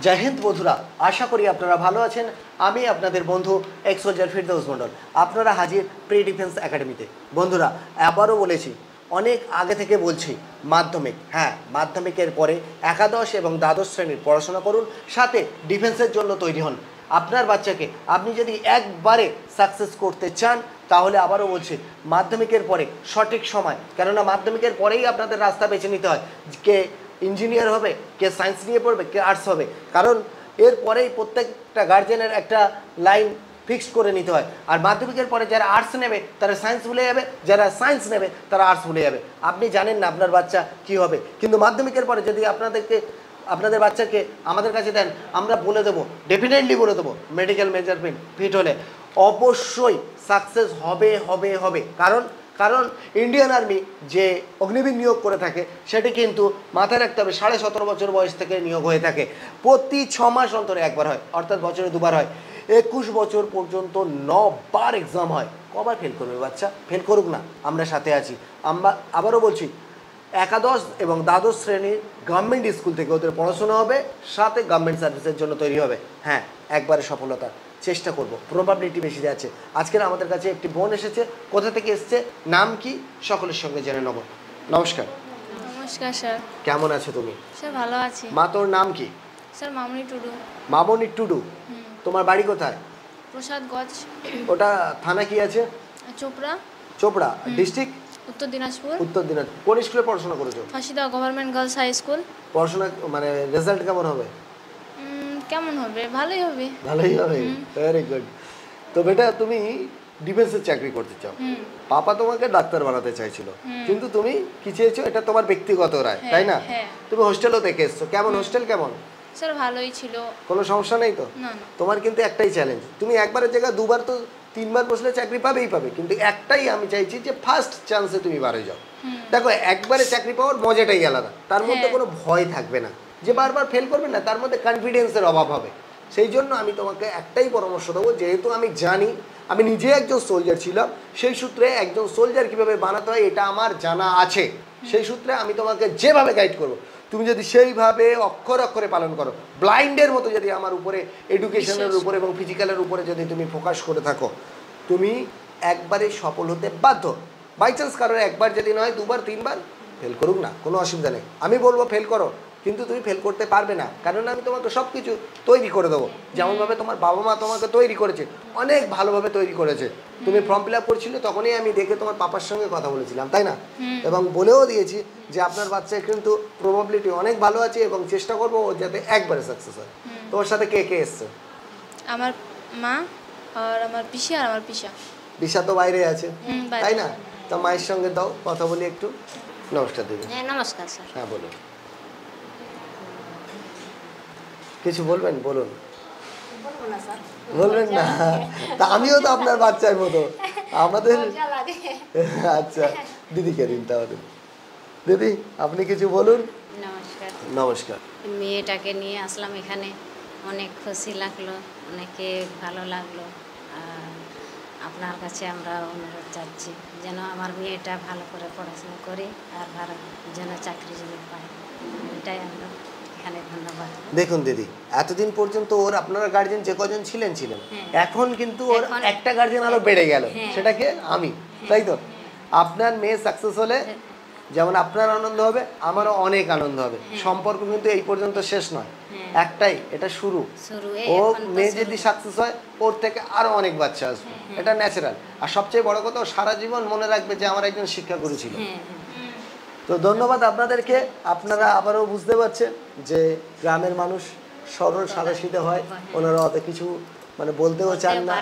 জয় হিন্দ বন্ধুরা, আশা করি আপনারা ভালো আছেন। আমি আপনাদের বন্ধু এক্স সোলজার ফিরদৌস মণ্ডল, আপনারা হাজির প্রি ডিফেন্স একাডেমিতে। বন্ধুরা, আবারও বলেছি, অনেক আগে থেকে বলছি, মাধ্যমিক, হ্যাঁ মাধ্যমিকের পরে একাদশ এবং দ্বাদশ শ্রেণীর পড়াশোনা করুন, সাথে ডিফেন্সের জন্য তৈরি হন। আপনার বাচ্চাকে আপনি যদি একবারে সাকসেস করতে চান, তাহলে আবারও বলছি, মাধ্যমিকের পরে সঠিক সময়, কেননা মাধ্যমিকের পরেই আপনাদের রাস্তা বেছে নিতে হয়, কে ইঞ্জিনিয়ার হবে, কে সায়েন্স নিয়ে পড়বে, কে আর্টস হবে, কারণ এরপরেই প্রত্যেকটা গার্জেনের একটা লাইন ফিক্সড করে নিতে হয়। আর মাধ্যমিকের পরে যারা আর্টস নেবে তারা সায়েন্স ভুলে যাবে, যারা সায়েন্স নেবে তারা আর্টস ভুলে যাবে। আপনি জানেন না আপনার বাচ্চা কি হবে, কিন্তু মাধ্যমিকের পরে যদি আপনাদের বাচ্চাকে আমাদের কাছে দেন, আমরা বলে দেবো, ডেফিনেটলি বলে দেবো, মেডিকেল মেজারমেন্ট ফিট হলে অবশ্যই সাকসেস হবে হবে হবে। কারণ ইন্ডিয়ান আর্মি যে অগ্নিবীর নিয়োগ করে থাকে সেটি কিন্তু মাথায় রাখতে হবে 17.5 বছর বয়স থেকে নিয়োগ হয়ে থাকে। প্রতি 6 মাস অন্তরে একবার হয়, অর্থাৎ বছরে 2বার হয়। 21 বছর পর্যন্ত 9 বার এক্সাম হয়। কবার ফেল করবে বাচ্চা? ফেল করুক না, আমরা সাথে আছি। আমরা আবারও বলছি, একাদশ এবং দ্বাদশ শ্রেণীর গভর্নমেন্ট স্কুল থেকে ওদের পড়াশোনা হবে, সাথে গভর্নমেন্ট সার্ভিসের জন্য তৈরি হবে। হ্যাঁ, একবারে সফলতা চেষ্টা করব, প্রবাবিলিটি বেশি আছে। আজকের আমাদের কাছে একটি বোন এসেছে, কোথা থেকে এসেছে, নাম কি, সকলের সঙ্গে জেনে নেব। নমস্কার। নমস্কার স্যার। কেমন আছো তুমি? স্যার ভালো আছি। মা, তোর নাম কি? স্যার মামনি টুডু। মামনি টুডু। তোমার বাড়ি কোথায়? প্রসাদগঞ্জ। ওটা থানা কি আছে? চোপড়া। চোপড়া ডিস্ট্রিক্ট? উত্তর দিনাজপুর। উত্তর দিনাজপুর। কোন স্কুলে পড়াশোনা করেছো? ফাঁসিদা গভর্নমেন্ট গার্লস হাই স্কুল। পড়াশোনা মানে রেজাল্ট কেমন হবে? কেমন হবে? ভালোই হবে। ভালোই হবে, ভেরি গুড। তো বেটা, তুমি ডিফেন্সের চাকরি করতে চাও, পাপা তোমাকে ডাক্তার বানাতে চাইছিল, কিন্তু তুমি কি চেয়েছো এটা তোমার ব্যক্তিগত রায়, তাই না? তুমি হোস্টেলও দেখে এসছো, কেমন হোস্টেল কেমন? স্যার ভালোই ছিল, কোনো সমস্যা নেই তো? না না। তোমার কিন্তু একটাই চ্যালেঞ্জ, তুমি একবারের জায়গায় 2বার তো 3বার বসলে চাকরি পাবেই পাবে, কিন্তু একটাই আমি চাইছি যে ফার্স্ট চান্সে তুমি বারে যাও। দেখো, একবারে চাকরি পাওয়ার মজাটাই আলাদা, তার মধ্যে কোনো ভয় থাকবে না যে বারবার ফেল করবে না, তার মধ্যে কনফিডেন্সের অভাব হবে। সেই জন্য আমি তোমাকে একটাই পরামর্শ দেবো, যেহেতু আমি জানি, আমি নিজে একজন সোলজার ছিলাম, সেই সূত্রে একজন সোলজার কীভাবে বানাতে হয় এটা আমার জানা আছে। সেই সূত্রে আমি তোমাকে যেভাবে গাইড করব, তুমি যদি সেইভাবে অক্ষরে অক্ষরে পালন করো, ব্লাইন্ডের মতো যদি আমার উপরে, এডুকেশনের উপরে এবং ফিজিক্যালের উপরে যদি তুমি ফোকাস করে থাকো, তুমি একবারে সফল হতে বাধ্য। বাই চান্স কারোর একবার যদি নয় 2বার 3বার ফেল করুক না, কোনো অসুবিধা নেই। আমি বলবো ফেল করো, কিন্তু তুমি ফেল করতে পারবে না, কারণ আমি তোমাকে সব কিছু তৈরি করে দেবো, যেমনভাবে তোমার বাবা মা তোমাকে তৈরি করেছে, অনেক ভালোভাবে তৈরি করেছে। তুমি ফর্ম ফিল আপ করছিলে, তখনই আমি দেখে তোমার পাপার সঙ্গে কথা বলেছিলাম, তাই না? এবং বলেও দিয়েছি যে আপনার বাচ্চার কিন্তু প্রবাবিলিটি অনেক ভালো আছে এবং চেষ্টা করবো ও যাতে একবারে সাকসেস হয়। তোমার সাথে কে কে এসছে? আমার মা আর আমার পিসি আর আমার পিসা। পিসা তো বাইরে আছে, তাই না? তা মায়ের সঙ্গে দাও কথা বলি একটু। নমস্কার দিদি। হ্যাঁ নমস্কার স্যার। হ্যাঁ বলুন, কিছু বলবেন? বলুন। বলবেন না? তা আমিও তো আপনার বাচ্চার মতো, আমাদের। আচ্ছা, দিদিকে দিন তাহলে। দিদি, আপনি কিছু বলুন। নমস্কার। নমস্কার। মেয়েটাকে নিয়ে আসলাম এখানে, অনেক খুশি লাগলো, অনেকে ভালো লাগলো। আর আপনার কাছে আমরা অনুরোধ চাচ্ছি যেন আমার মেয়েটা ভালো করে পড়াশোনা করে আর ভালো যেন চাকরি যেন পায়, এটাই আমরা এখানে ধন্যবাদ। দেখুন দিদি, এতদিন পর্যন্ত ওর আপনারা গার্জেন যে কজন ছিলেন, এখন কিন্তু ওর একটা গার্জেন আরো বেড়ে গেল, সেটাকে আমি, তাই তো? আপনার মেয়ে সাকসেস হলে যেমন আপনার আনন্দ হবে, আমারও অনেক আনন্দ হবে। সম্পর্ক কিন্তু এই পর্যন্ত শেষ নয়, একটাই, এটা শুরু। ও মেয়ে যদি সাকসেস হয়, ওর থেকে আরো অনেক বাচ্চা আসবে, এটা ন্যাচারাল। আর সবচেয়ে বড় কথা, ও সারা জীবন মনে রাখবে যে আমার একজন শিক্ষাগুরু ছিল। তো ধন্যবাদ আপনাদেরকে। আপনারা আবারও বুঝতে পারছেন যে গ্রামের মানুষ সরল সাদাসিধে হয়, ওনারা অত কিছু মানে বলতেও চান না,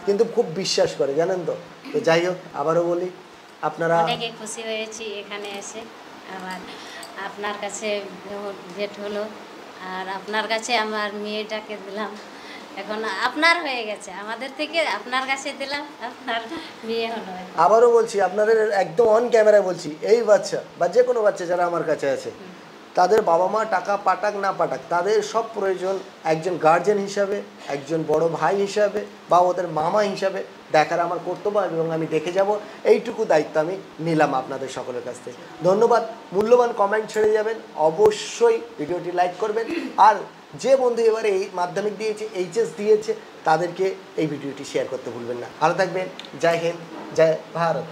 কিন্তু খুব বিশ্বাস করে, জানেন তো? তো যাই হোক, আবারও বলি, আপনারা অনেকে খুশি হয়েছি এখানে এসে, আবার আপনার কাছে ভেট হলো, আর আপনার কাছে আমার মেয়েটাকে দিলাম, এখন আপনার হয়ে গেছে, আমাদের থেকে আপনার কাছে দিলাম, আপনার মেয়ে হলো। আবারও বলছি, আপনাদের একদম অন ক্যামেরায় বলছি, এই বাচ্চা বা যে কোনো বাচ্চা যারা আমার কাছে আছে, তাদের বাবা মা টাকা পাঠাক না পাঠাক, তাদের সব প্রয়োজন একজন গার্জেন হিসাবে, একজন বড় ভাই হিসাবে বা ওদের মামা হিসাবে দেখার আমার কর্তব্য, এবং আমি দেখে যাব, এইটুকু দায়িত্ব আমি নিলাম আপনাদের সকলের কাছ থেকে। ধন্যবাদ। মূল্যবান কমেন্ট ছেড়ে যাবেন, অবশ্যই ভিডিওটি লাইক করবেন, আর যে বন্ধু এবারে এই মাধ্যমিক দিয়েছে, এইচএস দিয়েছে, তাদেরকে এই ভিডিওটি শেয়ার করতে ভুলবেন না। ভালো থাকবেন। জয় হিন্দ, জয় ভারত।